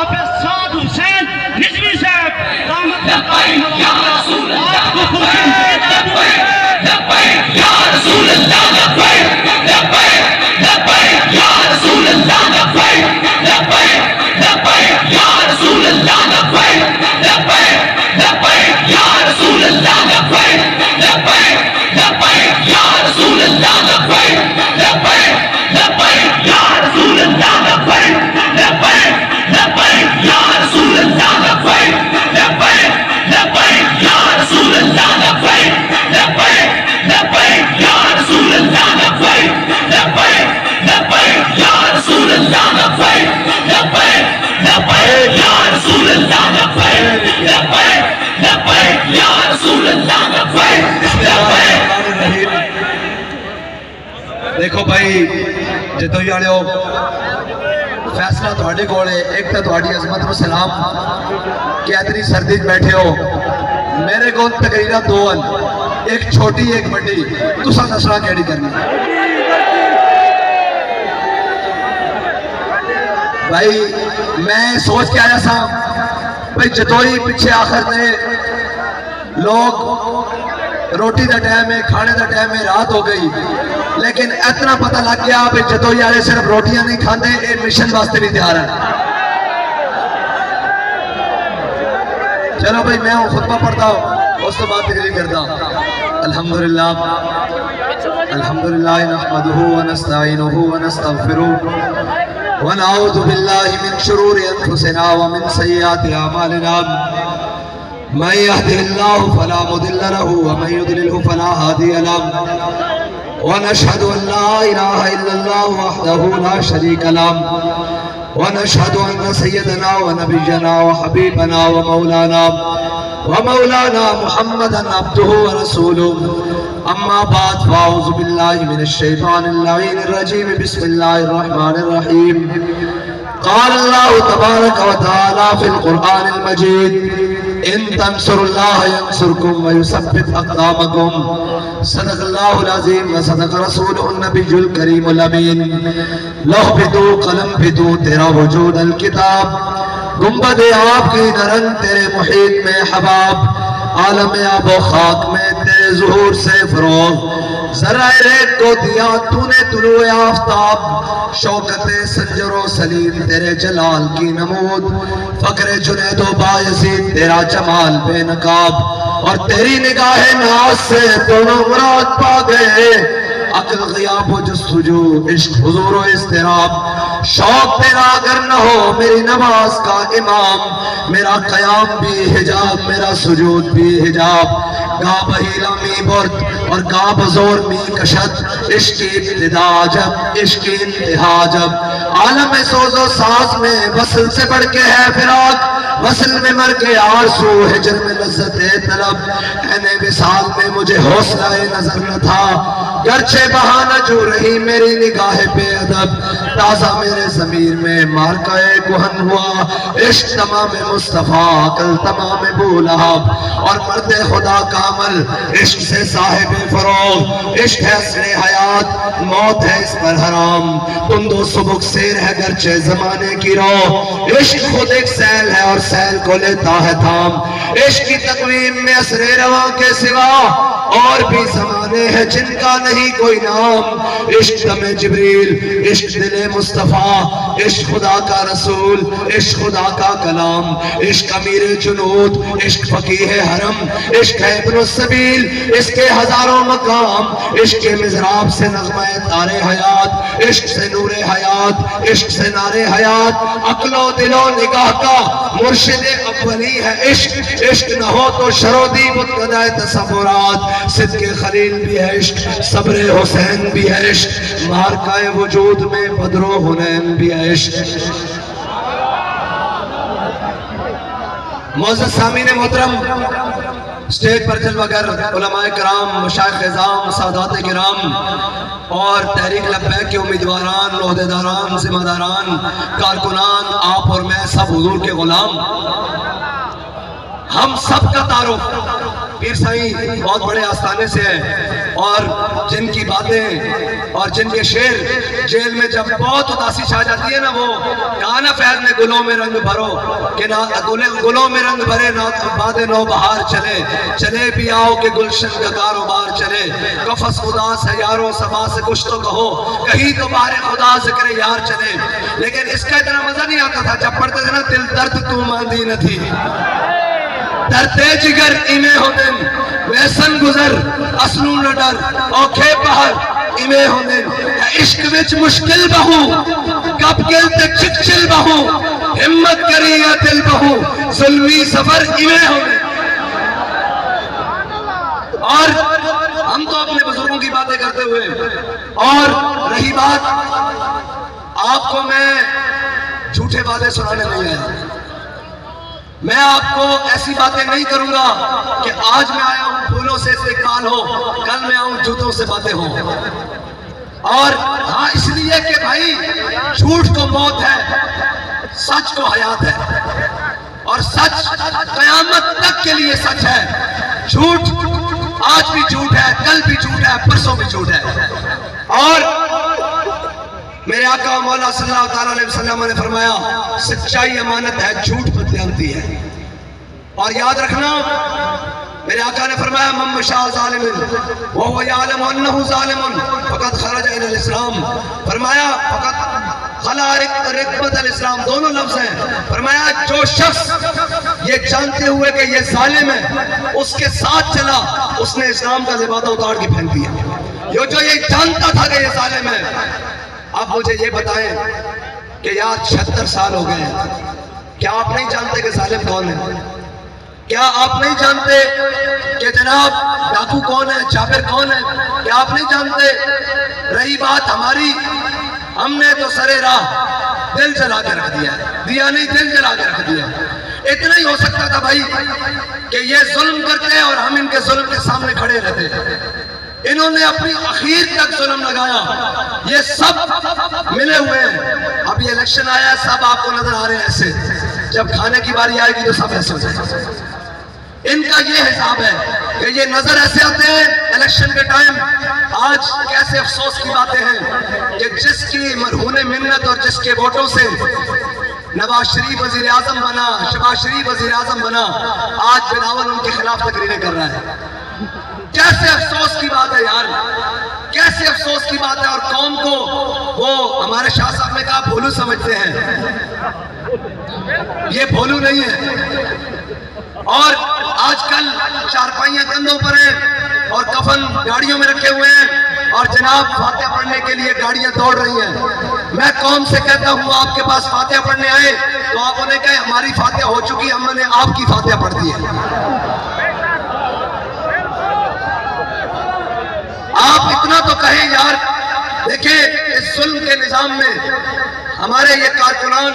حافظ سعد حسین رضوی صاحب دامت لبیک یا رسول اللہ آپ کو خوشی لبیک یا رسول اللہ لبیک لبیک لبیک یا رسول اللہ لبیک لبیک لبیک یا رسول اللہ لبیک لبیک لبیک یا رسول اللہ لبیک لبیک لبیک یا رسول اللہ لبیک لبیک لبیک یا رسول اللہ لبیک لبیک لبیک یا رسول اللہ لبیک لبیک لبیک یا رسول اللہ لبیک لبیک لبیک یا رسول اللہ لبیک لبیک لبیک یا رسول اللہ لبیک لبیک لبیک یا رسول اللہ لبیک لبیک لبیک یا رسول اللہ لبیک لبیک. دیکھو بھائی جدو یاڑیو فیصلہ تھوڑے کول ہے. ایک تو تھوڑی عظمت و سلام کہ اتنی سردی بیٹھے ہو. میرے کو تقریرا دو ہیں, ایک چھوٹی ایک بڑی. تساں دسنا کیڑی کرنی بھائی. میں سوچ کے آیا سا بھائی جدوئی پیچھے آخر دے لوگ روٹی دا ٹائم ہے, کھانے دا ٹائم ہے, رات ہو گئی, لیکن اتنا پتہ لگ گیا کہ جدوئی والے صرف روٹیاں نہیں کھاندے, یہ مشن واسطے بھی تیار ہیں. چلو بھائی میں خطبہ پڑھتا ہوں, اس تو بعد تقریر کرتا ہوں. الحمدللہ الحمدللہ نحمدہ ونستعینہ ونستغفرہ ونعوذ باللہ من شرور انفسنا ومن سیئات اعمالنا. من يهده الله فلا مضل له ومن يضلله فلا هادي له. ونشهد ان لا اله الا الله وحده لا شريك له. ونشهد ان سيدنا ونبينا وحبيبنا ومولانا محمدا عبده ورسوله. اما بعد فاعوذ بالله من الشيطان اللعين الرجيم. بسم الله الرحمن الرحيم. قال الله تبارك وتعالى في القرآن المجيد ان تنصروا الله ينصركم ويثبت اقدامكم. صدق الله العظيم وصدق رسوله النبي الكريم الامين. لوح پہ تو قلم پہ تو تیرا وجود الکتاب. گنبد آپ کی نرن تیرے محیط میں حباب. عالم آب و خاک میں تیرے ظہور سے فروغ. ذرائع ریت کو دیا تو نے طلوع آفتاب. شوکت سنجر و سلیم تیرے جلال کی نمود. فقر جنید و بایزید تیرا جمال بے نقاب. اور تیری نگاہ ناز سے دونوں مراد پا گئے. عقل غیاب و جستجو, عشق حضور و اضطراب. شوق تیرا اگر نہ ہو میری نماز کا امام. میرا قیام بھی حجاب, میرا سجود بھی حجاب. گا بہیلا می برد اور گا بزور می کشد. عشق کی ابتدا جب, عشق کی انتہا جب. عالم سوز و ساز میں وصل سے بڑھ کے ہے فراق. وصل میں مر کے آرزو, ہجر میں لذت طلب. این وصال میں مجھے حوصلہ نظر نہ تھا, گرچہ بہانہ جو رہی میری نگاہ بے ادب. تازہ میرے ضمیر میں مارکہ کہن ہوا. عشق تمام مصطفیٰ عقل تمام بو لہب. اور مرد خدا کا عمل عشق سے صاحب فروغ. عشق ہے اصل حیات, موت ہے اس پر حرام. تند و سبک سیر ہے گرچہ زمانے کی رو. عشق خود ایک سیل ہے اور سیل کو لیتا ہے تھام. عشق کی تقویم میں اثر رواں کے سوا اور بھی زمانے ہیں جن کا نہیں کوئی نام. عشق دم جبریل, عشق دل مصطفیٰ, عشق خدا کا رسول, عشق خدا کا کلام. عشق امیر جنود, عشق فقیہ حرم, عشق ہے ابن السبیل, اس کے ہزاروں مقام. عشق کے مزراب سے نغمہ تار حیات, عشق سے نور حیات, عشق سے نار حیات. عقل و دل و نگاہ کا مرشد اولی ہے عشق. عشق نہ ہو تو شرودی متقدہ تصورات. صدق خلیل بھی ہے عشق, صبر حسین بھی ہے عشق. مارکہ وجود میں بدر و حنین بھی ہے عشق. معزز سامعین محترم, اسٹیج پر جلوہ گر علماء کرام, مشائخ اعظام, سادات کرام اور تحریک لبیک کے امیدواران, عہدیداران, ذمہ داران, کارکنان, آپ اور میں سب حضور کے غلام. ہم سب کا تعارف پیر سائیں بہت بڑے آستانے سے ہیں، اور جن کی باتیں اور جن کے شعر جیل میں جب بہت اداسی چھا جاتی ہے نا، وہ کہا نا فیض نے گلوں میں رنگ بھرو کہ گلوں میں رنگ بھرے باد نو بہار چلے، چلے بھی آؤ کہ گلشن کا کاروبار چلے، قفس اداس ہے یاروں صبا سے کچھ تو کہو، کہیں تو بار خدا ذکر یار چلے۔ لیکن اس کا اتنا مزہ نہیں آتا تھا جب پڑھتے تھے نا، دل درد تو ماندی نہ تھی، درتے جگر ایمے ہو دن ویسن گزر اصلوں نہ ڈر اوکھے پہر ایمے ہو دن، عشق وچ مشکل بہو کب گل تے چکچل بہو، ہمت کری یا دل بہو ظلمی سفر ایمے ہو دن۔ اور ہم تو اپنے بزرگوں کی باتیں کرتے ہوئے، اور رہی بات آپ کو میں جھوٹے باتیں سنانے نہیں آیا، میں آپ کو ایسی باتیں نہیں کروں گا کہ آج میں آیا ہوں پھولوں سے استقبال ہو، کل میں آؤں جوتوں سے باتیں ہوں، اور ہاں اس لیے کہ بھائی جھوٹ کو موت ہے، سچ کو حیات ہے، اور سچ قیامت تک کے لیے سچ ہے، جھوٹ آج بھی جھوٹ ہے، کل بھی جھوٹ ہے، پرسوں بھی جھوٹ ہے۔ اور میرے آقا مولا صلی اللہ تعالیٰ علیہ وسلم نے فرمایا سچائی امانت ہے، جھوٹ بدقیامتی ہے۔ اور یاد رکھنا میرے آقا نے فرمایا من مشاء ظالم وهو يعلم انه ظالم فقد خرج الى الاسلام، فرمایا فقد خلا رتبت الاسلام، دونوں لفظ ہیں، فرمایا جو شخص یہ جانتے ہوئے کہ یہ ظالم ہے اس کے ساتھ چلا، اس نے اسلام کا لبادہ اتار کے پھینک دیا۔ جو یہ جانتا تھا کہ یہ ظالم ہے، اب مجھے یہ بتائیں کہ یار 76 سال ہو گئے ہیں، کیا آپ نہیں جانتے کہ ظالم کون ہے؟ کیا آپ نہیں جانتے کہ جناب ڈاکو کون ہے، جابر کون ہے؟ کیا آپ نہیں جانتے؟ رہی بات ہماری، ہم نے تو سرے راہ دل جلا کے رکھ دیا ہے، دیا نہیں دل جلا کے رکھ دیا۔ اتنا ہی ہو سکتا تھا بھائی کہ یہ ظلم کرتے اور ہم ان کے ظلم کے سامنے کھڑے رہتے، انہوں نے اپنی اخیر تک ظلم لگایا، یہ سب ملے ہوئے ہیں۔ اب یہ الیکشن آیا ہے، سب آپ کو نظر آ رہے ہیں ایسے، جب کھانے کی باری آئے گی تو سب ایسے ہو جائیں گے۔ ان کا یہ حساب ہے کہ یہ نظر ایسے آتے ہیں الیکشن کے ٹائم۔ آج کیسے افسوس کی باتیں ہیں کہ جس کی مرہون منت اور جس کے ووٹوں سے نواز شریف وزیر اعظم بنا، شہباز شریف وزیر اعظم بنا، آج بلاول ان کے خلاف تقریریں کر رہا ہے۔ کیسے افسوس کی بات ہے یار، کیسے افسوس کی بات ہے۔ اور قوم کو وہ ہمارے شاہ صاحب نے کہا بھولو سمجھتے ہیں، یہ بھولو نہیں ہے۔ اور آج کل چارپائیاں کندھوں پر ہیں اور کفن گاڑیوں میں رکھے ہوئے ہیں، اور جناب فاتحہ پڑھنے کے لیے گاڑیاں دوڑ رہی ہیں۔ میں قوم سے کہتا ہوں آپ کے پاس فاتحہ پڑھنے آئے تو آپ انہیں کہیں ہماری فاتحہ ہو چکی، ہم نے آپ کی فاتحہ پڑھ دی ہے۔ آپ اتنا تو کہیں یار، دیکھیں اس ظلم کے نظام میں ہمارے یہ کارکنان،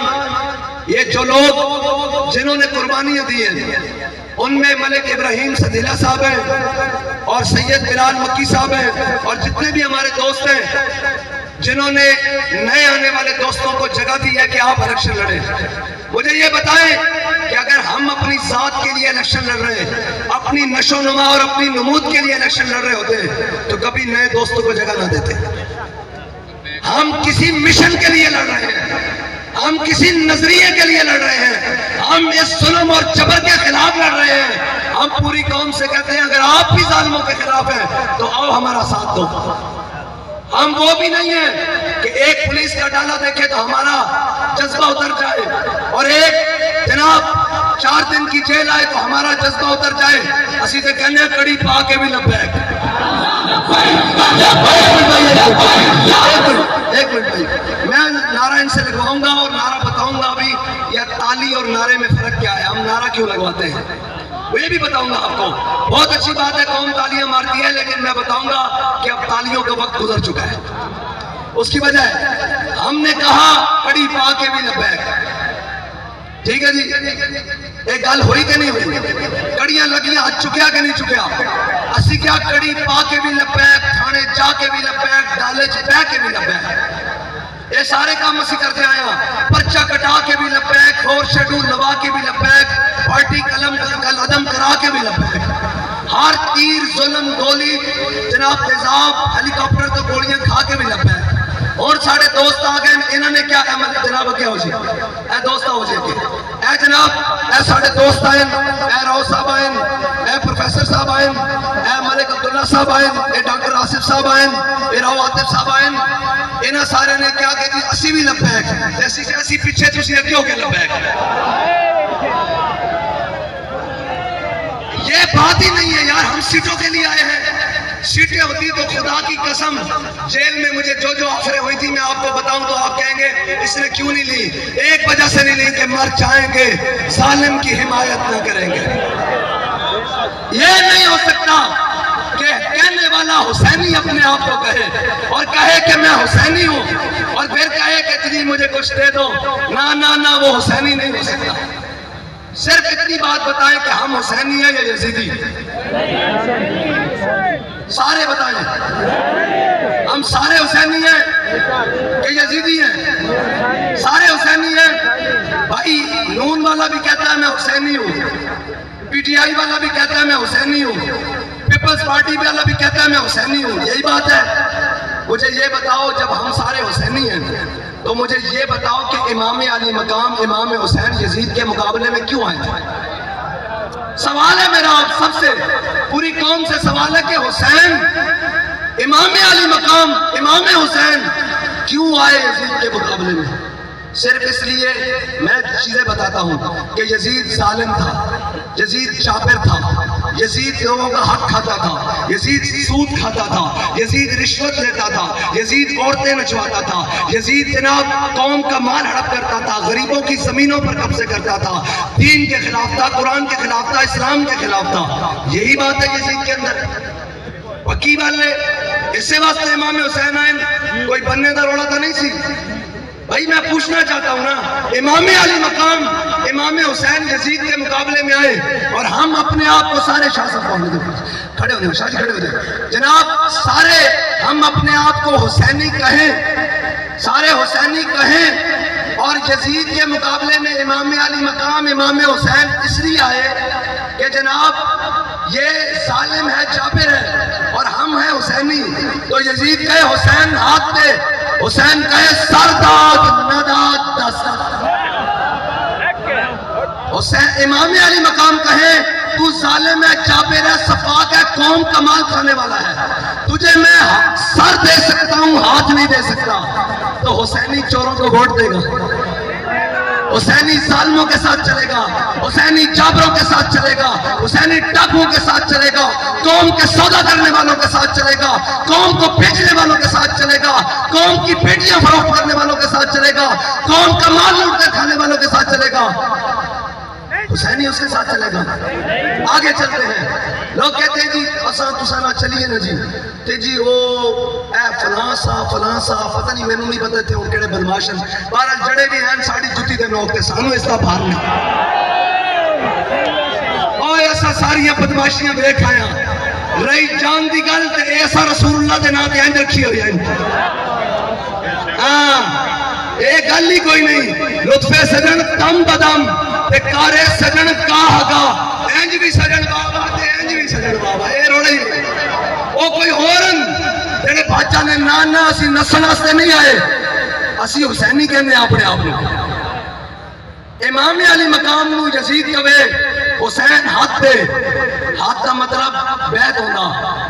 یہ جو لوگ جنہوں نے قربانیاں دی ہیں، ان میں ملک ابراہیم صدیلہ صاحب ہیں اور سید بلال مکی صاحب ہیں، اور جتنے بھی ہمارے دوست ہیں جنہوں نے نئے آنے والے دوستوں کو جگہ دی ہے کہ آپ الیکشن لڑیں۔ مجھے یہ بتائیں کہ اگر ہم اپنی ذات کے لیے الیکشن لڑ رہے ہیں، اپنی نشو و نما اور اپنی نمود کے لیے الیکشن لڑ رہے ہوتے تو کبھی نئے دوستوں کو جگہ نہ دیتے۔ ہم کسی مشن کے لیے لڑ رہے ہیں، ہم کسی نظریے کے لیے لڑ رہے ہیں، ہم اس ظلم اور جبر کے خلاف لڑ رہے ہیں۔ ہم پوری قوم سے کہتے ہیں اگر آپ بھی ظالموں کے خلاف ہیں تو آؤ ہمارا ساتھ دو۔ ہم وہ بھی نہیں ہیں کہ ایک پولیس کا ڈالا دیکھے تو ہمارا جذبہ اتر جائے، اور ایک جناب 4 دن کی جیل آئے تو ہمارا جذبہ اتر جائے۔ اسی تے کہنے کڑی پا کے بھی لبیک۔ ایک منٹ بھائی، میں نعرہ ان سے لگواؤں گا اور نعرہ بتاؤں گا ابھی یہ تالی اور نعرے میں فرق کیا ہے، ہم نعرہ کیوں لگواتے ہیں وہ یہ بھی بتاؤں گا آپ کو۔ بہت اچھی بات ہے قوم تالیاں مارتی ہے، لیکن میں بتاؤں گا کہ اب تالیوں کا وقت گزر چکا ہے۔ اس کی وجہ ہے ہم نے کہا کڑی پا کے بھی لبیک، ٹھیک ہے جی، ایک گل ہوئی کہ نہیں ہوئی؟ کڑیاں لگیاں ہاتھ چکیا کہ نہیں چکیا؟ اسی کیا کڑی پا کے بھی لبیک، تھانے جا کے بھی لبیک، ڈالے چ بہ کے بھی لبیک، یہ سارے کام اسی کرتے آئے ہیں۔ پرچہ کٹا کے بھی لبیک، 4 شیڈول لوا کے بھی لبیک، پارٹی قلم عدم کرا کے بھی لبیک۔ ہر تیر ظلم گولی جناب تیزاب ہیلی کاپٹر تو گولیاں کھا کے بھی لگ پہ اور ساڑھے دوست آگئے انہوں نے کیا احمد جناب کیا ہو جائے اے دوست ہو جائے کہ اے جناب اے ساڑھے دوست آئیں اے رو صاحب آئیں اے پروفیسر صاحب آئیں اے ملک عبداللہ صاحب آئیں اے ڈاکٹر آصف صاحب آئیں اے رو عاطف صاحب آئیں انہاں سارے نے کیا کہ جی اسی بھی لبیک جیسی کہ اسی پیچھے تسی اگے ہو کے لبیک یہ بات ہی نہیں ہے یار ہم سیٹوں کے لیے آئے ہیں سیٹیں ہوتی تو خدا کی قسم جیل میں مجھے جو آفریں ہوئی تھی میں آپ کو بتاؤں تو آپ کہیں گے اس نے کیوں نہیں لی ایک وجہ سے نہیں لی کہ مر جائیں گے ظالم کی حمایت نہ کریں گے یہ نہیں ہو سکتا کہ کہنے والا حسینی اپنے آپ کو کہے اور کہے کہ میں حسینی ہوں اور پھر کہے کہ جی مجھے کچھ دے دو نہ وہ حسینی نہیں ہو سکتا صرف اتنی بات بتائیں کہ ہم حسینی ہیں یا یزیدی سارے بتائیں ہم سارے حسینی ہیں کہ یزیدی ہیں سارے حسینی ہیں بھائی نون والا بھی کہتا ہے میں حسینی ہوں پی ٹی آئی والا بھی کہتا ہے میں حسینی ہوں پیپلز پارٹی والا بھی کہتا ہے میں حسینی ہوں یہی بات ہے مجھے یہ بتاؤ جب ہم سارے حسینی ہیں تو مجھے یہ بتاؤ کہ امام علی مقام امام حسین یزید کے مقابلے میں کیوں آئے تھے سوال ہے میرا آپ سب سے پوری قوم سے سوال ہے کہ حسین امام علی مقام امام حسین کیوں آئے یزید کے مقابلے میں صرف اس لیے میں چیزیں بتاتا ہوں کہ یزید ظالم تھا یزید چاپر تھا یزید لوگوں کا حق کھاتا تھا یزید سود کھاتا تھا یزید رشوت لیتا تھا یزید عورتیں نچواتا تھا یزید جناب قوم کا مال ہڑپ کرتا تھا غریبوں کی زمینوں پر قبضے کرتا تھا دین کے خلاف تھا قرآن کے خلاف تھا اسلام کے خلاف تھا یہی بات ہے یزید کے اندر پکی والے اسی واسطے امام حسین آئے کوئی بننے دا روڑا تھا نہیں سی بھائی میں پوچھنا چاہتا ہوں نا امام علی مقام امام حسین یزید کے مقابلے میں آئے اور ہم اپنے آپ کو سارے شاہ صاحب پہنچے دے کھڑے ہونے شاہ جی کھڑے ہونے جناب سارے ہم اپنے آپ کو حسینی کہیں سارے حسینی کہیں اور یزید کے مقابلے میں امام علی مقام امام حسین اس لیے آئے کہ جناب یہ ظالم ہے جابر ہے اور ہم ہیں حسینی تو یزید کہے حسین ہاتھ دے حسین کہے سرداد نداد دست حسین امام علی مقام کہے تو ظالم ہے جابر ہے صفاق ہے قوم کا مال کھانے والا ہے تجھے میں سر دے سکتا ہوں ہاتھ نہیں دے سکتا تو حسینی چوروں کو ووٹ دے گا حسینی ظالموں کے ساتھ چلے گا حسینی جابروں کے ساتھ چلے گا حسینی ڈاکوؤں کے ساتھ چلے گا قوم کے سودا کرنے والوں کے ساتھ چلے گا قوم کو بیچنے والوں کے ساتھ چلے گا قوم کی بیٹیاں فروخت کرنے والوں کے ساتھ چلے گا قوم کا مال لوٹ کر کھانے والوں کے ساتھ چلے گا حسینی اس کے ساتھ چلے گا آگے چلتے ہیں لوگ کہتے ہیں جی اساں تساں نہ چلیے نا جی تے جی وہ اے فلاں سا پتہ نہیں مینوں نہیں پتہ تھے وہ کہڑے بدماش ہیں بہرحال جڑے بھی ہیں ساڑی جُتی دے نوک تے سانو اس دا بھار نہیں اوے اساں ساریاں بدماشیاں ویکھ آیا رہی جان دی گل تے ایسا رسول اللہ دے نام تے انج رکھی ہوئی ہے ہاں اے گل ہی کوئی نہیں لطف سجن دم بدم تے کارے سجن کاہگا انج بھی سجن بابا تے انج بھی سجن بابا اے روڑے او کوئی ہورن جڑے بادشاہ نے نانا اسی نسل واسطے نہیں آئے اسی حسینی کہنے اپنے آپ کو امام علی مقام نو یزید کہے حسین ہاتھ دے ہاتھ کا مطلب بیعت ہونا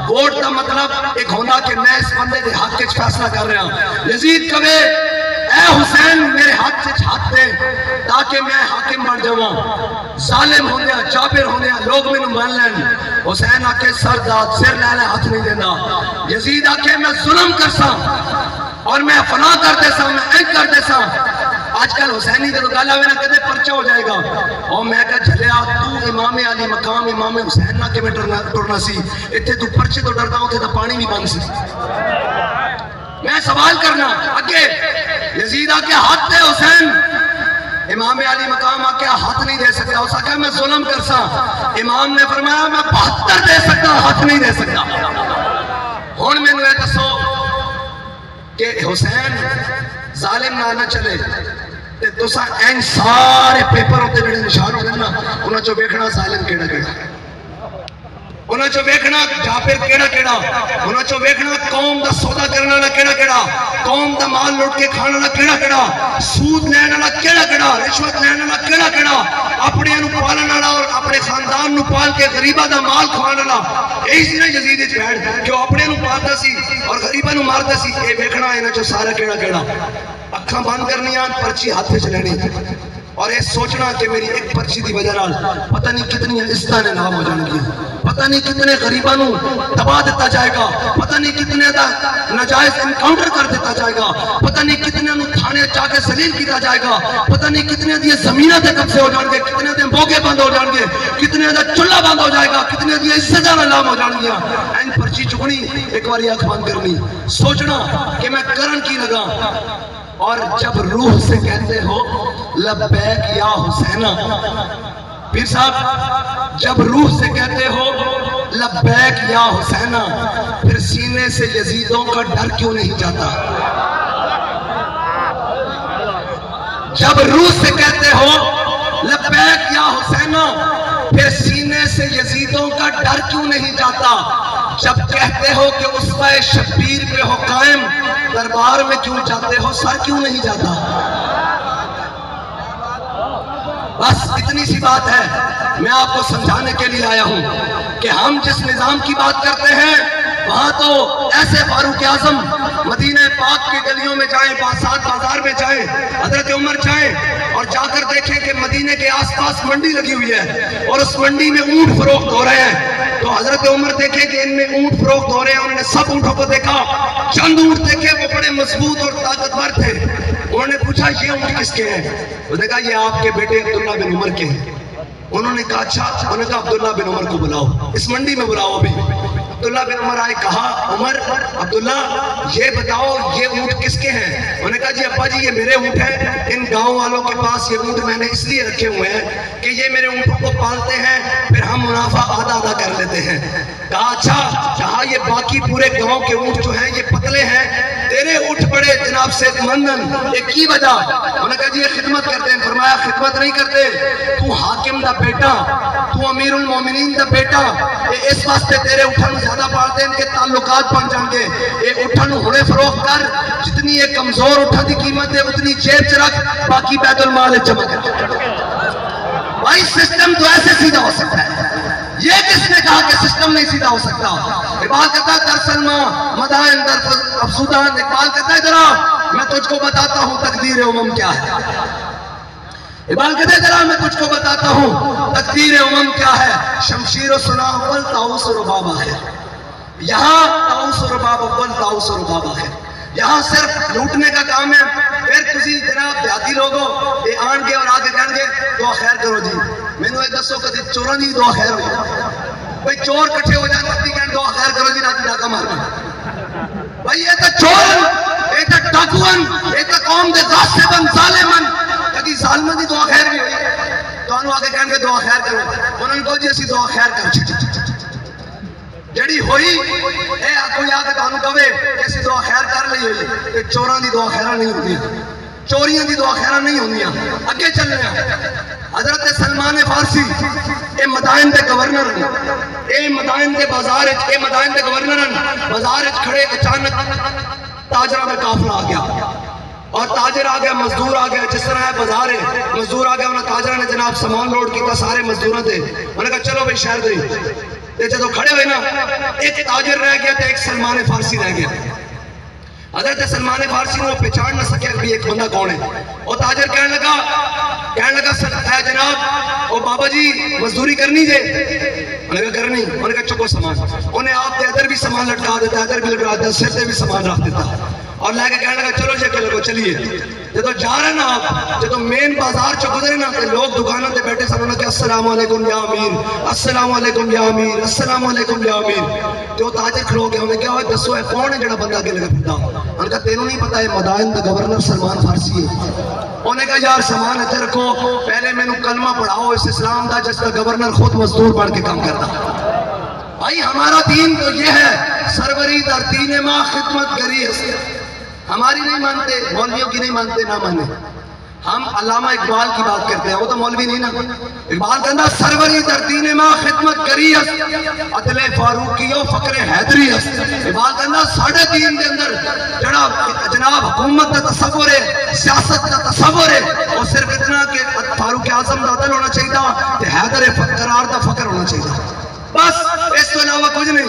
ووٹ کا مطلب ایک ہونا کہ میں اس بندے دے حق وچ فیصلہ کر رہا ہوں یزید کہے اے حسین میرے ہاتھ سے ہاتھ دے تاکہ میں حاکم بن جاؤں ظالم ہونے جابر ہونے لوگ میں مان لین حسین آکے سر داد سر لے لے ہاتھ نہیں دینا یزید آکے میں ظلم کرسا اور میں فلاں کر دے سا میں ایک کر دے سا آج کل حسینی جب گالا ہوئے نہ کہتے پرچہ ہو جائے گا اور میں کہا چلے آ تو امام علی مقام امام حسین نہ کہ میں ٹرنا سی اتنے تو پرچے تو ڈرتا ہوں تھے تو پانی بھی بند سی میں سوال کرنا آگے یزید آکے ہاتھ دے حسین امام علی مقام آکے ہاتھ نہیں دے سکتا اس آکے میں ظلم کرسا امام نے فرمایا میں 72 دے سکتا ہاتھ نہیں دے سکتا ہون میں نے دسو کہ حسین ظالم نہ چلے تو سا این سارے پیپر ہوتے جڑے نشان ہوتے نا انہاں چو بیکھنا ظالم کیڑا کیڑا انہاں چو ویکھنا جابر کیڑا کیڑا، انہاں چو ویکھنا قوم دا سودا کرنا والا کیڑا کیڑا، قوم دا مال لوٹ کے کھانا والا کیڑا کیڑا، سود لینا والا کیڑا کیڑا، رشوت لینا والا کیڑا کیڑا، اپنے انو پالن والا اور اپنے خاندان نو پال کے غریباں دا مال کھوانا والا. یہی سی نا یزید وچ بیٹھ کہ وہ اپنے نو پالدا سی اور غریباں نو ماردا سی. اے ویکھنا انہاں چو سارا کیڑا کیڑا. اکھاں بند کرنیاں، پرچی ہاتھ وچ لینی اور یہ سوچنا کہ میری ایک پرچی دی وجہ نال پتہ نہیں کتنی عزتاں نے نام ہو جان گی، پتہ نہیں کتنے غریباں نو دبا دیتا جائے گا، پتہ نہیں کتنے دا ناجائز انکاؤنٹر کر دیتا جائے گا، پتہ نہیں کتنے نو تھانے چا کے ذلیل کیتا جائے گا، پتہ نہیں کتنے دی زمیناں تے قبضے ہو جان گے، کتنے دے موگے بند ہو جان گے، کتنے دا چولہا بند ہو جائے گا، کتنے دی عزتاں نام ہو جان گیا. این پرچی چکنی، ایک بار اکھ بند کرنی، سوچنا کہ میں کرن کی لگا. اور جب روح سے کہتے ہو لبیک یا حسینہ، پیر صاحب جب روح سے کہتے ہو لبیک یا حسینہ، پھر سینے سے یزیدوں کا ڈر کیوں نہیں جاتا؟ جب روح سے کہتے ہو لبیک یا حسینہ، پھر سینے سے یزیدوں کا ڈر کیوں نہیں جاتا؟ جب کہتے ہو کہ اسوہ شبیر پہ ہو قائم، دربار میں کیوں جاتے ہو، سر کیوں نہیں جاتا؟ بس اتنی سی بات ہے. میں آپ کو سمجھانے کے لیے آیا ہوں کہ ہم جس نظام کی بات کرتے ہیں وہاں تو ایسے فاروق اعظم مدینہ پاک کے گلیوں میں جائیں، باسات بازار میں جائیں، حضرت عمر جائیں اور جا کر دیکھیں کہ مدینے کے آس پاس منڈی لگی ہوئی ہے اور اس منڈی میں اونٹ فروخت ہو رہے ہیں. تو حضرت عمر دیکھیں کہ ان میں اونٹ فروخت ہو رہے ہیں. انہوں نے سب اونٹوں کو دیکھا، چند اونٹ دیکھے وہ بڑے مضبوط اور طاقتور تھے. انہوں نے پوچھا یہ اونٹ کس کے ہیں؟ وہ نے کہا یہ آپ کے بیٹے عبداللہ بن عمر کے ہیں. انہوں نے کہا اچھا. انہوں نے کہا عبداللہ بن عمر کو بلاؤ، اس منڈی میں بلاؤ. ابھی عبداللہ بن عمر آئے، کہا عمر عبداللہ یہ بتاؤ یہ اونٹ کس کے ہیں؟ انہوں نے کہا جی ابا جی یہ میرے اونٹ ہیں، ان گاؤں والوں کے پاس یہ اونٹ میں نے اس لیے رکھے ہوئے ہیں کہ یہ میرے اونٹوں کو پالتے ہیں، پھر ہم منافع آدھا آدھا کر لیتے ہیں. کہا اچھا. کہا یہ باقی پورے گاؤں کے اونٹ جو ہیں یہ پتلے ہیں، تیرے اونٹ بڑے جناب صحت مندن، یہ کی وجہ؟ انہوں نے کہا جی یہ خدمت کرتے ہیں. فرمایا خدمت نہیں کرتے، تو حاکم دا بیٹا، تو امیر المومنین دا بیٹا، اس واسطے تیرے اونٹوں زیادہ پالتے ہیں، ان کے تعلقات بن جان گے. یہ اونٹوں ہونے فروخت کر، جتنی یہ کمزور اونٹوں کی قیمت ہے اتنی جیب چ رکھ، باقی بیت المال جمع کر. بھائی سسٹم تو ایسے سیدھا ہو سکتا ہے. یہ کس نے کہا کہ سسٹم نہیں سیدھا ہو سکتا؟ اقبال کہتا ہے در سلمہ مدائن در افسودان. اقبال کہتا ہے ذرا میں تجھ کو بتاتا ہوں تقدیر امم کیا ہے. اقبال کہتا ہے ذرا میں تجھ کو بتاتا ہوں تقدیر امم کیا ہے. شمشیر و سلاح اول طاؤس و رباب آخر. یہاں طاؤس و رباب اول، طاؤس و رباب آخر. یہاں صرف لوٹنے کا کام ہے. پھر تسی جناب دیہاتی لوگوں یہ آن گے اور آگے کہن گے دعا خیر کرو جی. میں نے دسو کدی چوراں دی دعا خیر ہو جائے؟ بھائی چور کٹھے ہو جائیں کدی کہن دعا خیر کرو جی راتی ڈاکہ مارنا. بھائی یہ تو چور، یہ تو ڈاکوان، یہ تو قوم دے غاصبن ظالمن. کدی ظالمن دی دعا خیر بھی ہوئی؟ تو انہوں آگے کہن گے دعا خیر کرو. انہوں نے کہو جی اسی دعا خیر کر جڑی ہوئی اے کوئی آگے تو انہوں کہوے کہ اسی دعا خیر کر لی ہوئی. کہ چوراں دی دعا خیرہ نہیں ہوتی، چوریاں دی دعا خیرہ نہیں ہوندیاں. اگے چل رہے ہیں. حضرت سلمان فارسی اے مدائن دے گورنر ہیں، اے مدائن دے بازار، اے مدائن دے گورنر ہیں. بازار کھڑے اچانک تاجرہ میں قافلہ آ گیا اور تاجر آ گیا، مزدور آ گیا. جس طرح ہے بازار ہے، مزدور آ گیا. انہوں تاجرہ نے جناب سامان لوڈ کیتا سارے مزدوروں تھے. انہوں نے کہا چلو بھائی شہر دے. جب کھڑے ہوئے نا ایک تاجر رہ گیا تو ایک سلمان فارسی رہ گیا. حضرت سلمان فارسی وہ پہچان نہ سکے کہ ایک بندہ کون ہے. وہ تاجر کہنے لگا اے جناب او بابا جی مزدوری کرنی جے؟ انہوں نے کہا کرنی. انہوں نے کہا چکو سامان. انہیں آپ کے ادھر بھی سامان لٹکا دیتا، ادھر بھی لٹکا دیتا، سر سے بھی سامان رکھ دیتا اور لے کے کہنے لگا چلو جی اگے لگو چلیے. جب جا رہے نا آپ، جب مین بازار چ گزرے نا کہ لوگ دکانوں تے بیٹھے سن. انہوں نے کہا السلام علیکم یا امیر، السلام علیکم یا امیر، السلام علیکم یا امیر. تو تاجر کھلو گیا. انہوں نے کہا دسو ہے کون ہے جڑا بندہ اگے لگا پھردا؟ انہوں نے کہا تینوں نہیں پتا ہے مدائن دا گورنر سلمان فارسی ہے. انہوں نے کہا یار سامان اتنے رکھو، پہلے میں نے کلمہ پڑھاؤ اس اسلام دا جس کا گورنر خود مزدور بڑھ کے کام کرتا. بھائی ہمارا دین تو یہ ہے سروری در دین ما خدمت گری ہے. ہماری نہیں مانتے، مولویوں کی نہیں مانتے، نہ مانے. ہم علامہ اقبال کی بات کرتے ہیں، وہ تو مولوی نہیں نا. اقبال کہنا سروری در دین ما خدمت کری است عدل فاروقیو فقر حیدری است. اقبال کہنا ساڑھے دین دے اندر جڑا جناب حکومت کا تصور ہے، سیاست کا تصور ہے، وہ صرف اتنا کہ فاروق اعظم دا عدل ہونا چاہیے تے حیدر قرار دا فقر ہونا چاہیے، بس اس تو علاوہ کچھ نہیں.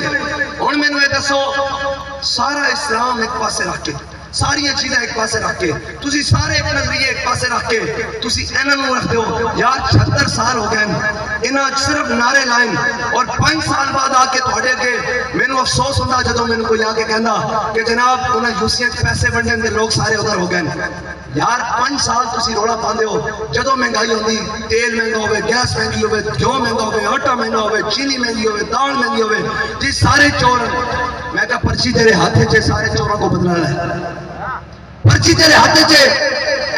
ہن مینوں یہ دسو سارا اسلام ایک پاسے رکھ کے، ساری چیزیں ایک پاسے رکھ کے، تسی سارے ایک نظریے ایک پاسے رکھ کے تسی انہاں نوں رکھ دیو یار 76 سال ہو گئے انہاں صرف نعرے لائن اور 5 سال بعد آ کے تہاڈے اگے مینوں افسوس ہوندا جدوں مینوں کوئی آ کے کہندا کہ جناب انہاں یوسیاں وچ پیسے ونڈن دے لوگ سارے ادھر ہو گئے. یار 5 سال تسی روڑا پاندے ہو جدوں مہنگائی ہوندی، تیل مہنگا ہوے، گیس مہنگی ہوے، گھیو مہنگا ہوے، آٹا مہنگا ہوے، چینی مہنگی ہوے، دال مہنگی ہوے، جی سارے چور. میں کہا پرچی تیرے ہاتھ وچ سارے چوراں کو بدلنا ہے، پرچی تیرے ہاتھ وچ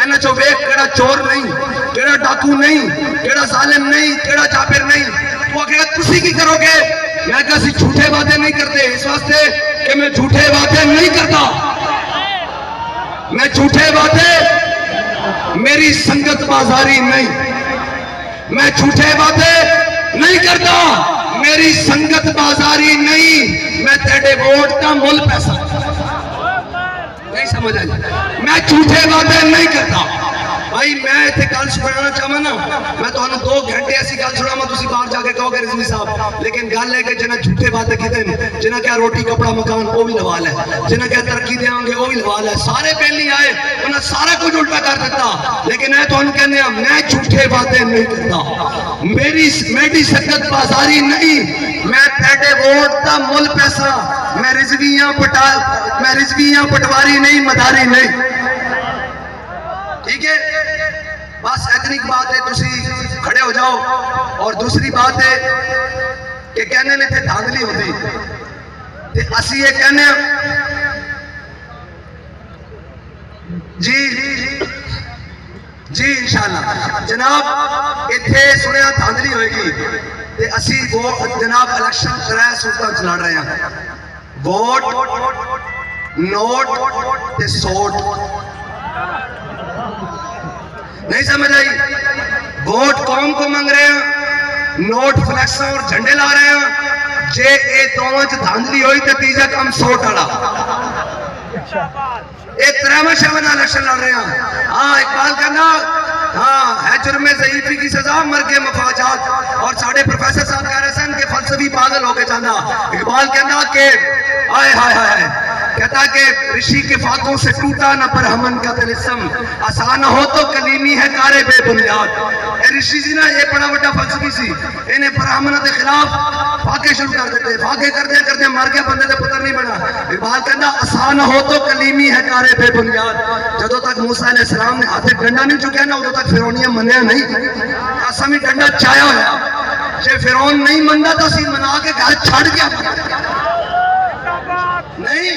اینا چو ویکھ کیڑا چور نہیں، کیڑا ڈاکو نہیں، کیڑا ظالم نہیں، کیڑا جابر نہیں. تو اگر تسی کی کرو گے؟ میں کہا اسی جھوٹے وعدے نہیں کرتے، اس واسطے کہ میں جھوٹے وعدے نہیں کرتا. میں جھوٹے وعدے میری سنگت بازاری نہیں، میں جھوٹے وعدے نہیں کرتا، میری سنگت بازاری نہیں، میں تیرے ووٹ کا مل پیسہ نہیں سمجھ آئی. میں جھوٹے وعدے نہیں کرتا. بھائی میں اتنے گل سنانا چاہوں نا، میں تمہیں 2 گھنٹے ایسی گل سناواں تسی باہر جا کے کہو گے رضوی صاحب، لیکن گل ہے کہ جنہیں جھوٹے وعدے کیتے ہیں، جنہیں کیا روٹی کپڑا مکان وہ بھی لوال ہے، جنہیں کیا ترقی دیاں گے وہ بھی لوال ہے، سارے پہلی آئے انہیں سارا کچھ الٹا کر دیتا. لیکن میں تمہیں کہنے ہیں میں جھوٹے وعدے نہیں کرتا، میری سنگت بازاری نہیں، میں تیرے ووٹ کا مل پیسہ، میں رضویاں پٹواری نہیں، مداری نہیں. ٹھیک ہے، بس اتنی بات ہے، تسی کھڑے ہو جاؤ. اور دوسری بات ہے کہ کہنے نے تھے دھاندلی ہوتی تے اسی یہ کہنے جی انشاءاللہ جناب اتھے سنیا دھاندلی ہوئے گی تے اسی وہ جناب الیکشن کرائے سلطان چلا رہے ہیں، ووٹ نوٹ تے سوٹ. نہیں سمجھ آئی؟ ووٹ قوم کو مانگ رہے ہیں، نوٹ فلیکساں اور جھنڈے لا رہے ہیں. جے اے دوواں چ دھاندلی ہوئی تے تیجا کم سوٹ والا. ایک 53 الیکشن لڑ رہے ہیں. ہاں اقبال کہنا ہاں ہے جرم ضعیفی کی سزا مرگ مفاجات. اور ساڑھے پروفیسر صاحب کہہ رہے ہیں کہ فلسفی پاگل ہو کے جانا. اقبال کہنا کہ آئے ہائے ہائے، کہتا کہ رشی کے فاتوں سے ٹوٹا نہ برہمن کا طلسم، آسان ہو تو کلیمی ہے کارے بے بنیاد. اے رشی جی نا یہ بڑا بڑا فلسفی سی، انہیں برہمنہ دے خلاف فاقے شروع کر دیتے، فاقے کردے مر گیا، بندے دے پتر نہیں بنا. اقبال کہنا آسان ہو تو کلیمی ہے کارے بے بنیاد. جدو تک موسیٰ علیہ السلام نے ہاتھے ڈنڈا نہیں چکیا نا، ادو تک فرعونیہ منیا نہیں. قسمی ڈنڈا چایا ہوا، جے فرعون نہیں مندا تو اسی منا کے گھر چھڑ گیا نہیں.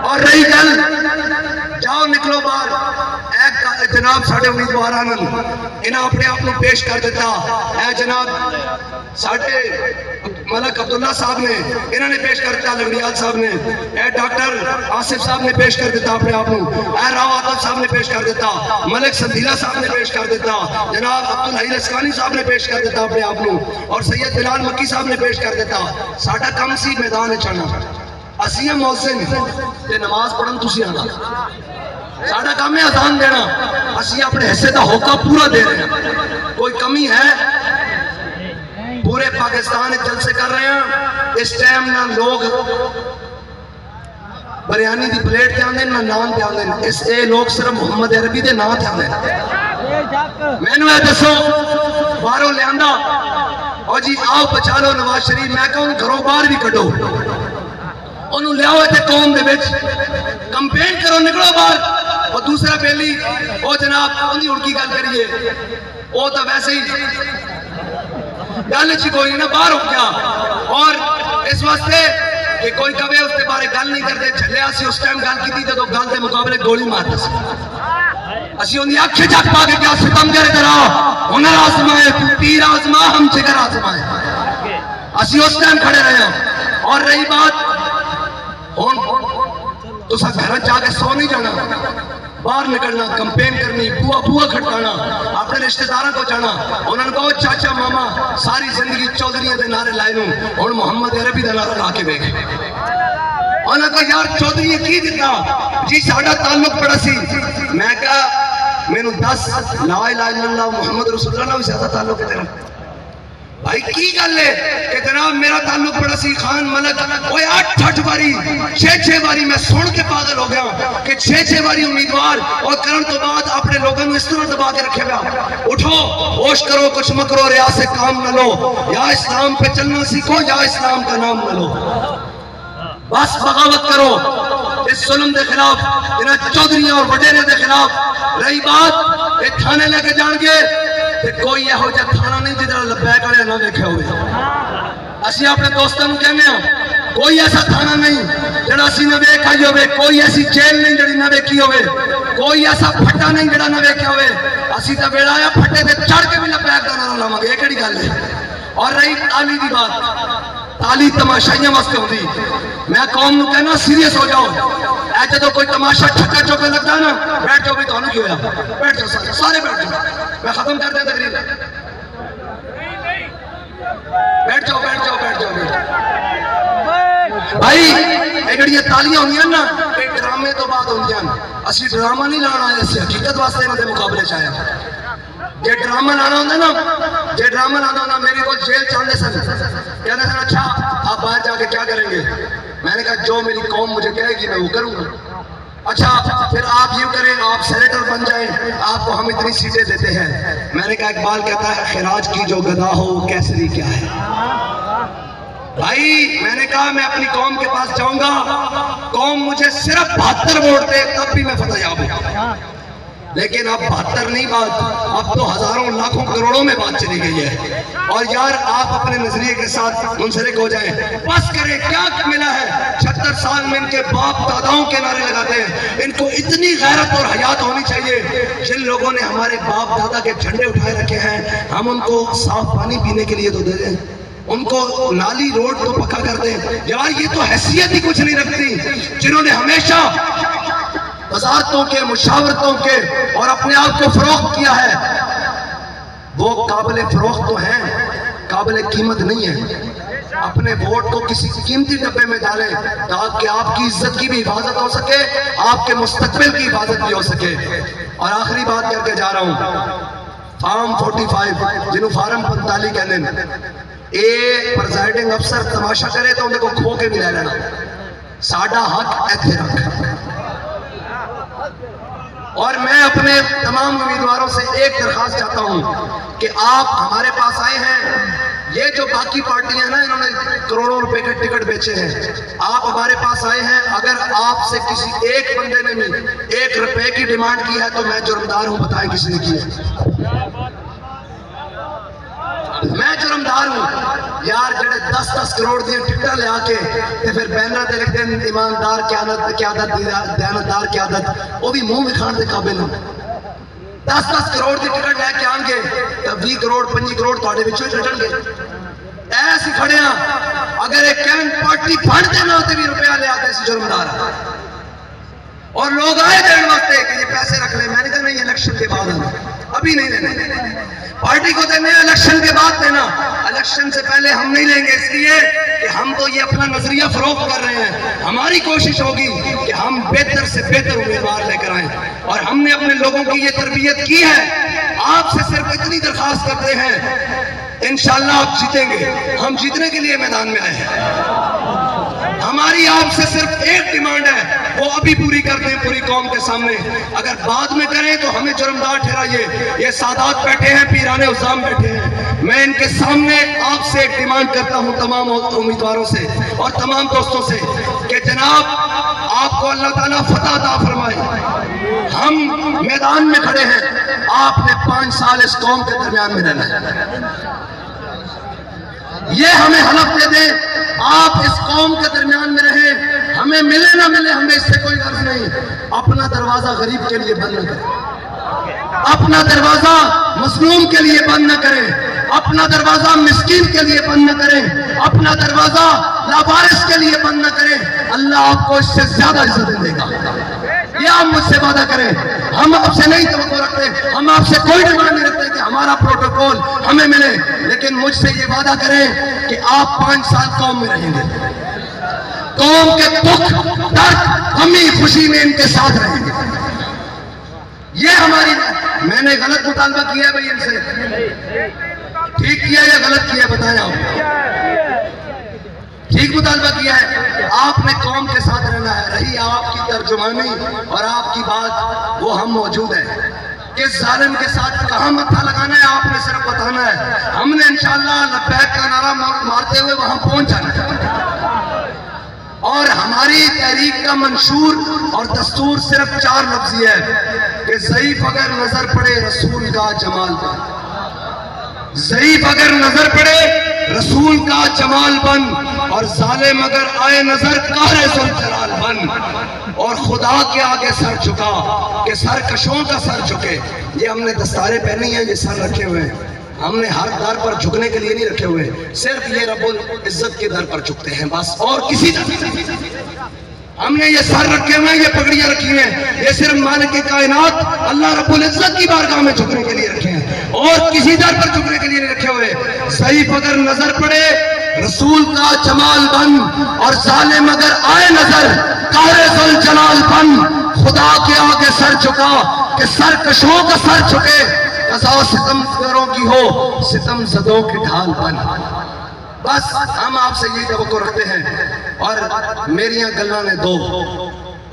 اور رہی گل جاؤ نکلو باہر. ایک جناب ساڑھے امیدوار انہاں اپنے آپ کو پیش کر دیتا. اے جناب ساڑھے ملک عبداللہ صاحب نے انہوں نے پیش کر دیتا، لنگڑیال صاحب نے، اے ڈاکٹر آصف صاحب نے پیش کر دیتا اپنے آپ کو، اے راو عاطف صاحب نے پیش کر دیتا، ملک سندیلہ صاحب نے پیش کر دیتا، جناب عبدالحی لسکانی صاحب نے پیش کر دیتا اپنے آپ کو، اور سید بلال مکی صاحب نے پیش کر دیتا. ساڑھا کم سی میدان چڑھنا، اسی موزن تے نماز پڑھن تسی آنا. ساڑھا کام ہے اذان دینا، اسی اپنے حصے دا ہوکا پورا دے رہے ہیں. کوئی کمی ہے؟ پورے پاکستان جلسے کر رہے ہیں اس ٹائم، نہ لوگ بریانی دی پلیٹ تے آندے نہ نان تے آندے. اس اے لوگ صرف محمد عربی دے نام تے آندے. میں نے اے دسو باہروں لے آندا اور جی آؤ بچا لو نواز شریف. میں کہوں گھروں باہر بھی کڈو، انہوں لے آؤ تے قوم دے وچ کمپین کرو، نکلو باہر. اور دوسرا پہلی او جناب انہی اڑکی گل کریے، او تو ویسے ہی گل چی کوئی نہ باہر ہو گیا. اور اس واسطے کہ کوئی کبھی اس کے بارے گل نہیں کرتے. چھلے آسی اس ٹائم گل کی تھی تو گل دے مقابلے گولی مارتا سی. اسی انہی اکھے جاک پا کے کیا ستم کرے ترا ہنر آزمائے، تیر آزما ہم جگر آزمائے. اسی اس ٹائم کھڑے رہے ہیں. اور رہی بات تو سا گھر جا کے سو نہیں جانا، باہر نکلنا، کمپین کرنی، بوا بوا کھٹکانا، اپنے رشتہ داروں کو جانا، انہوں نے کہا چاچا ماما ساری زندگی چودھریاں دے نعرے لائے نوں، اور محمد عربی دا نعرہ لا کے ویکھ۔ انہوں نے کہا یار چودھری کی دیتا جی ساڈا تعلق بڑا سی۔ میں کہا مینوں 10 لا الہ الا اللہ محمد رسول اللہ نال زیادہ تعلق ہے تیرا۔ بھائی کی گل ہے کہ جناب میرا تعلق بڑا سی خان ملک، اوے 8 باری 6 باری میں سن کے پاگل ہو گیا کہ 6 باری امیدوار اور کرن تو بعد اپنے لوگوں نے اس طرح دبا کے رکھے گا۔ اٹھو ہوش کرو، کچھ مکرو، ریا سے کام نہ لو، یا اسلام پہ چلنا سیکھو یا اسلام کا نام نہ لو، بس بغاوت کرو اس ظلم دے خلاف، انہاں چودھریاں اور وڈیرے دے خلاف۔ رہی بات یہ تھانے لے کے جان گے تے کوئی یہ ہو جا تھانہ نہیں جدھر لبیک والے نہ دیکھے ہوئے۔ اسی اپنے دوستوں کہنے ہیں کوئی ایسا تھانہ نہیں جڑا اسی نہ ویکھ آئی ہوئے، کوئی ایسی جیل نہیں جڑی نہ ویکھی ہوئے، کوئی ایسا پھٹا نہیں جڑا نہ ویکھے ہوئے۔ اسی تے ویلا آیا پھٹے تے چڑھ کے بھی لبیک دا نعرہ لاواں گے، یہ کیڑی گل ہے؟ اور رہی تالی دی بات، تالی تماشائیاں واسطے ہوندی، میں قوم نو کہنا سیریس ہو جاؤ۔ اے جدوں کوئی تماشا چھکا چوکا لگدا نا، بیٹھ جاؤ بھی تانوں کی ہویا، بیٹھ جاؤ سارے بیٹھ جاؤ، میں ختم کر دیا تقریر، بیٹھ جاؤ بیٹھ جاؤ بیٹھ جاؤ۔ بھائی یہ جڑیاں تالیاں ہوندیاں نا یہ ڈرامے تو بعد ہوندیاں، اسی ڈرامہ نہیں لانا آئے، اسی حقیقت واسطے انہاں دے مقابلے چ آیا۔ جے ڈرامہ لانا ہوندہ نا، جے ڈرامہ لانا ہوندہ میری کو جیل چاندے سن، کہنے سن اچھا آپ باہر جا کے کیا کریں گے؟ میں نے کہا جو میری قوم مجھے کہے گی میں وہ کروں گا۔ اچھا پھر آپ یوں کریں، آپ سینیٹر بن جائیں، آپ کو ہم اتنی سیٹیں دیتے ہیں۔ میں نے کہا اقبال کہتا ہے خراج کی جو گدا ہو کیسری کیا ہے۔ بھائی میں نے کہا میں اپنی قوم کے پاس جاؤں گا، قوم مجھے صرف 72 ووٹ دے تب بھی میں فتح یاب ہوں، لیکن اب 72 نہیں بات، اب تو ہزاروں لاکھوں کروڑوں میں بات چلی گئی ہے۔ اور یار آپ اپنے نظریے کے ساتھ منسلک ہو جائیں، بس کریں کیا ملا ہے؟ 76 سال میں ان کے باپ داداؤں کے نعرے لگاتے ہیں۔ ان کو اتنی غیرت اور حیات ہونی چاہیے، جن لوگوں نے ہمارے باپ دادا کے جھنڈے اٹھائے رکھے ہیں ہم ان کو صاف پانی پینے کے لیے تو دے دیں، ان کو نالی روڈ تو پکا کر دیں۔ یار یہ تو حیثیت ہی کچھ نہیں رکھتی، جنہوں نے ہمیشہ وزارتوں کے، مشاورتوں کے اور اپنے آپ کو فروخت کیا ہے، وہ قابل فروخت تو ہیں، قابل قیمت نہیں ہے۔ اپنے ووٹ کو کسی قیمتی ڈبے میں ڈالیں تاکہ آپ کی عزت کی بھی حفاظت ہو سکے، آپ کے مستقبل کی حفاظت بھی ہو سکے۔ اور آخری بات کر کے جا رہا ہوں، فارم 45 جنہوں فارم 45 کہنے ہیں، اے پرزائڈنگ افسر تماشا کرے تو انہیں کو کھو کے بھی لے لینا، ساڈا حق ایتھے رکھ۔ اور میں اپنے تمام امیدواروں سے ایک درخواست چاہتا ہوں کہ آپ ہمارے پاس آئے ہیں، یہ جو باقی پارٹیاں ہیں نا انہوں نے کروڑوں روپے کے ٹکٹ بیچے ہیں، آپ ہمارے پاس آئے ہیں، اگر آپ سے کسی ایک بندے نے بھی 1 روپے کی ڈیمانڈ کی ہے تو میں جرمدار ہوں، بتائیں کسی نے کی ہے؟ میں جرمدار ہوں۔ یار جڑے 10-10 کروڑ دی ٹکٹاں لے آ کے تے پھر بینر تے لکھ دیں ایماندار قیادت دیانتدار قیادت، وہ بھی منہ وکھاؤن دے قابل ہوں۔ 10-10 کروڑ دی ٹکٹ لے کے آن گے تو 20 کروڑ 25 کروڑ تھوڑے وچوں ہی کٹن گے۔ ایسے کھڑے ہیں، اگر ایک کین پارٹی فنڈ دینا ہوتے بھی روپیہ لے آتے سی جرمدار، اور لوگ آئے دین واسطے کہ یہ پیسے رکھ لیں۔ میں نے کہا نہیں، الیکشن کے بعد ابھی نہیں لینے، پارٹی کو دینے الیکشن کے بعد دینا، الیکشن سے پہلے ہم نہیں لیں گے، اس لیے کہ ہم تو یہ اپنا نظریہ فروخت کر رہے ہیں۔ ہماری کوشش ہوگی کہ ہم بہتر سے بہتر امیدوار لے کر آئیں، اور ہم نے اپنے لوگوں کی یہ تربیت کی ہے۔ آپ سے صرف اتنی درخواست کرتے ہیں، انشاءاللہ آپ جیتیں گے، ہم جیتنے کے لیے میدان میں آئے ہیں۔ ہماری آپ سے صرف ایک ڈیمانڈ ہے، وہ ابھی پوری کر دیں پوری قوم کے سامنے، اگر بعد میں کریں تو ہمیں جرمدار ٹھہرائیے۔ یہ سادات بیٹھے ہیں، پیرانے عظام بیٹھے ہیں، میں ان کے سامنے آپ سے ایک ڈیمانڈ کرتا ہوں، تمام امیدواروں سے اور تمام دوستوں سے، کہ جناب آپ کو اللہ تعالیٰ فتح عطا فرمائے۔ ہم میدان میں کھڑے ہیں، آپ نے 5 سال اس قوم کے درمیان میں رہنا ہے، یہ ہمیں حلف دے دیں، آپ اس قوم کے درمیان میں رہیں، ہمیں ملے نہ ملے ہمیں اس سے کوئی غرض نہیں۔ اپنا دروازہ غریب کے لیے بند نہ کریں، اپنا دروازہ مظلوم کے لیے بند نہ کریں، اپنا دروازہ مسکین کے لیے بند نہ کریں، اپنا دروازہ لاوارث کے لیے بند نہ کریں، اللہ آپ کو اس سے زیادہ عزت دے گا۔ یہ آپ مجھ سے وعدہ کریں. ہم آپ سے نہیں توقع رکھتے, ہم آپ سے کوئی ڈیمانڈ نہیں رکھتے کہ ہمارا پروٹوکول ہمیں ملے, لیکن مجھ سے یہ وعدہ کریں کہ آپ 5 سال قوم میں رہیں گے, قوم کے دکھ درد غمی خوشی میں ان کے ساتھ رہیں گے. یہ ہماری, میں نے غلط مطالبہ کیا ہے بھائی ان سے, ٹھیک کیا یا غلط کیا بتائیں آپ؟ ٹھیک مطالبہ کیا ہے. آپ نے قوم کے ساتھ رہنا ہے, رہی آپ کی ترجمانی اور آپ کی بات, وہ ہم موجود ہیں. کس ظالم کے ساتھ کہاں متھا لگانا ہے آپ نے صرف بتانا ہے. ہم نے انشاءاللہ لبیک کا نعرہ مارتے ہوئے وہاں پہنچ جانا ہے. اور ہماری تحریک کا منشور اور دستور صرف 4 لفظی ہے کہ ضعیف اگر نظر پڑے رسول کا جمال بن, ضعیف اگر نظر پڑے رسول کا جمال بن, اور ظالم اگر آئے نظر قہر ذوالجلال بن, اور خدا کے آگے سر جھکا کہ سرکشوں کا سر جھکے. یہ ہم نے دستاریں پہنی ہیں, یہ سر رکھے ہوئے ہیں, ہم نے ہر در پر جھکنے کے لیے نہیں رکھے ہوئے, صرف یہ رب العزت کے در پر جھکتے ہیں بس, اور کسی در. ہم نے یہ سر رکھے ہوئے ہیں, یہ پگڑیاں رکھی ہیں, یہ صرف مالک کائنات اللہ رب العزت کی بارگاہ میں جھکنے کے لیے رکھے ہیں, اور کسی در پر جھکنے کے لیے نہیں رکھے ہوئے. ضعیف اگر نظر پڑے رسول کا جمال بن, اور ظالم اگر آئے نظر قہر ذوالجلال بن, خدا کے آگے سر جھکا کہ سرکشوں کا سر جھکے, قضا ستم گروں کی ہو ستم زدوں کی ڈھال بن. بس ہم آپ سے یہ توقع رکھتے ہیں, اور میریاں گلاں نے دو,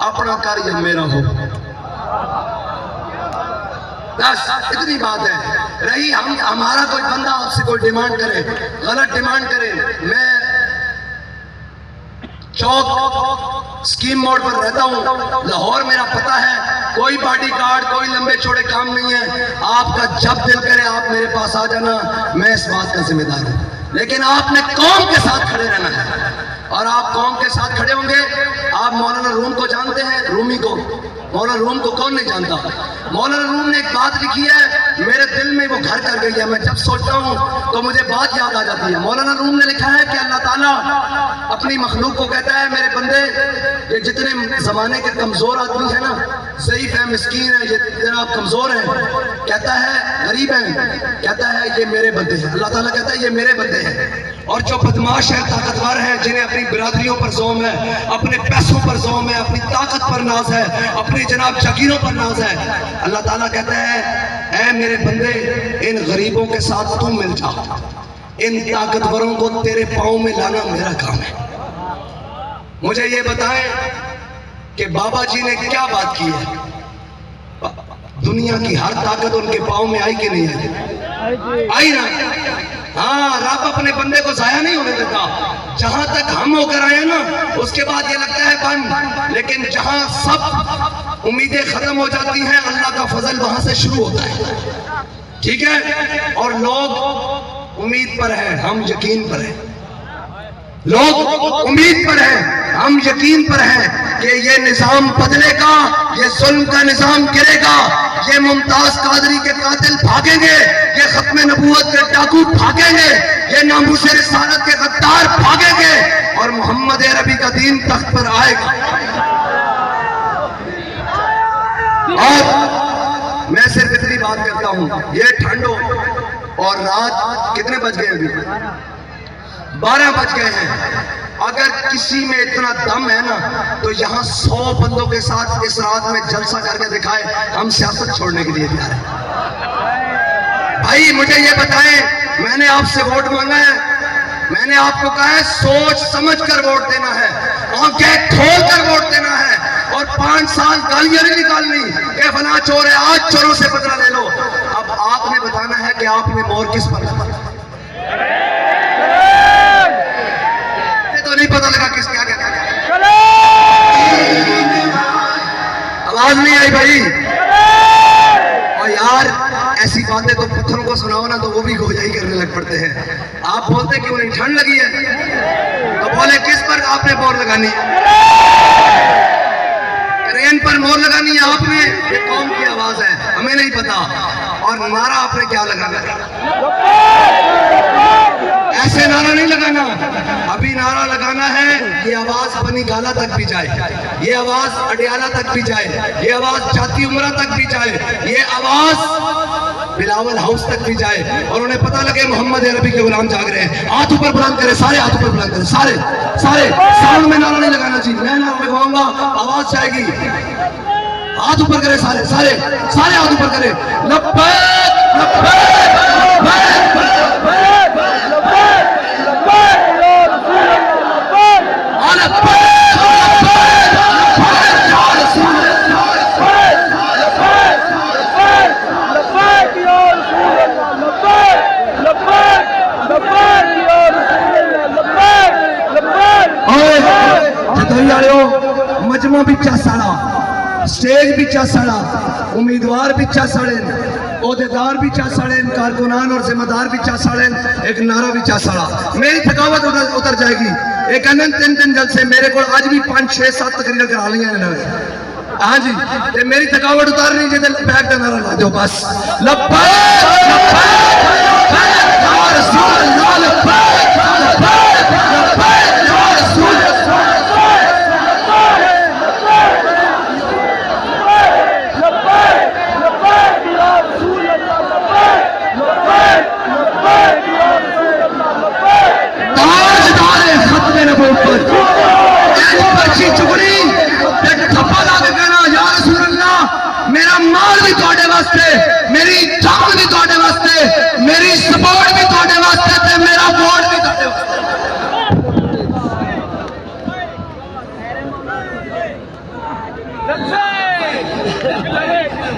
اپنا کر یا میرا ہو, بس اتنی بات ہے. رہی ہمارا کوئی بندہ آپ سے کوئی ڈیمانڈ کرے, غلط ڈیمانڈ کرے, میں چوک سکیم موڈ پر رہتا ہوں, لاہور میرا پتہ ہے, کوئی باڈی گارڈ کوئی لمبے چوڑے کام نہیں ہے. آپ کا جب دل کرے آپ میرے پاس آ جانا, میں اس بات کا ذمہ دار ہوں. لیکن آپ نے قوم کے ساتھ کھڑے رہنا ہے, اور آپ قوم کے ساتھ کھڑے ہوں گے. آپ مولانا روم کو جانتے ہیں, رومی کو, مولانا روم کو کون نہیں جانتا؟ مولانا روم نے ایک بات لکھی ہے, میرے دل میں وہ گھر کر گئی ہے, میں جب سوچتا ہوں تو مجھے بات یاد آ جاتی ہے. مولانا روم نے لکھا ہے کہ اللہ تعالیٰ اپنی مخلوق کو کہتا ہے, میرے بندے یہ جتنے زمانے کے کمزور آدمی ہیں نا, ضعیف ہیں, مسکین ہیں, یہ جناب کمزور ہیں, کہتا ہے غریب ہیں, کہتا ہے یہ میرے بندے ہیں. اللہ تعالیٰ کہتا ہے یہ میرے بندے ہیں. اور جو بدماش ہیں, طاقتور ہیں, جنہیں اپنی برادریوں پر زوم ہے, اپنے پیسوں پر زوم ہے, اپنی طاقت پر ناز ہے, اپنی جناب جگیروں پر ناز ہے, اللہ تعالیٰ کہتا ہے اے میرے بندے ان غریبوں کے ساتھ تم مل جا, ان طاقتوروں کو تیرے پاؤں میں لانا میرا کام ہے. مجھے یہ بتائیں کہ بابا جی نے کیا بات کی ہے؟ دنیا کی ہر طاقت ان کے پاؤں میں آئی کہ نہیں آئی؟ آئی نا. ہاں, رب اپنے بندے کو ضائع نہیں ہونے دیتا. جہاں تک ہم ہو کر آئے نا اس کے بعد یہ لگتا ہے بند, لیکن جہاں سب امیدیں ختم ہو جاتی ہیں اللہ کا فضل وہاں سے شروع ہوتا ہے. ٹھیک ہے, اور لوگ امید پر ہیں, ہم یقین پر ہیں. لوگ امید پر ہیں, ہم یقین پر ہیں کہ یہ نظام بدلے گا, یہ ظلم کا نظام گرے گا, یہ ممتاز قادری کے قاتل بھاگیں گے, یہ ختم نبوت کے ڈاکو بھاگیں گے, یہ ناموس رسالت کے غدار بھاگیں گے, اور محمد عربی کا دین تخت پر آئے گا. اور میں صرف اتنی بات کرتا ہوں, یہ ٹھنڈ ہو اور رات کتنے بج گئے ابھی؟ 12 بج گئے ہیں. اگر کسی میں اتنا دم ہے نا تو یہاں 100 بندوں کے ساتھ اس رات میں جلسہ کر کے دکھائے, ہم سیاست چھوڑنے کے لیے تیار ہیں. بھائی مجھے یہ بتائیں, میں نے آپ سے ووٹ مانگا ہے, میں نے آپ کو کہا ہے سوچ سمجھ کر ووٹ دینا ہے, آنکھیں کھول کر ووٹ دینا ہے, اور 5 سال گالیاں نہیں نکالنی کہ فلاں چور ہے, آج چوروں سے بدلہ لے لو. اب آپ نے بتانا ہے کہ آپ نے مور کس پر لگا. تو نہیں پتہ لگا کس کیا کہتا ہے. آواز نہیں آئی بھائی. اور یار ایسی باتیں تو پتھروں کو سناؤ نا تو وہ بھی گوجائی کرنے لگ پڑتے ہیں. آپ بولتے کہ انہیں ٹھنڈ لگی ہے تو بولے کس پر آپ نے مور لگانی ہے؟ کرین پر مور لگانی ہے آپ نے. یہ قوم کی آواز ہے, ہمیں نہیں پتا. اور نعرہ آپ نے کیا لگانا ہے؟ ایسے نعرہ نہیں لگانا، ابھی نعرہ لگانا ہے یہ آواز بنی گالا تک بھی جائے، یہ آواز اڈیالہ تک بھی جائے، یہ آواز جاتی عمرہ تک بھی جائے، یہ آواز بلاول ہاؤس تک بھی جائے، اور انہیں پتہ لگے محمد عربی کے غلام جاگ رہے ہیں۔ ہاتھ اوپر بلند کرے، سارے ہاتھ اوپر بلند کرے، سارے ساؤنڈ میں نعرہ نہیں لگانا چاہیے، میں نعرہ لگواؤں گا آواز جائے گی۔ ہاتھ اوپر کرے، سارے ہاتھ اوپر کرے، لبیک لبیک مجمع بچہ سڑا، سٹیج بچہ سڑا، امیدوار بچہ سڑیں، عہدیدار بچہ سڑیں، کارکنان اور ذمہ دار بچہ سڑیں، ایک نعرہ بچہ سڑا۔ میری تھکاوٹ اتر جائے گی، ایک انن 3 جلسے میرے کو آج بھی 5 6 7 تقریر کرا لیا ہیں۔ ہاں جی، میری تھکاوٹ اتار نہیں جائے بیک کا نعرہ لا دو بس، لبیک یا رسول اللہ، لبیک یا رسول اللہ۔ میرا مال بھی تواڈے واسطے، میری جان بھی تواڈے واسطے، میری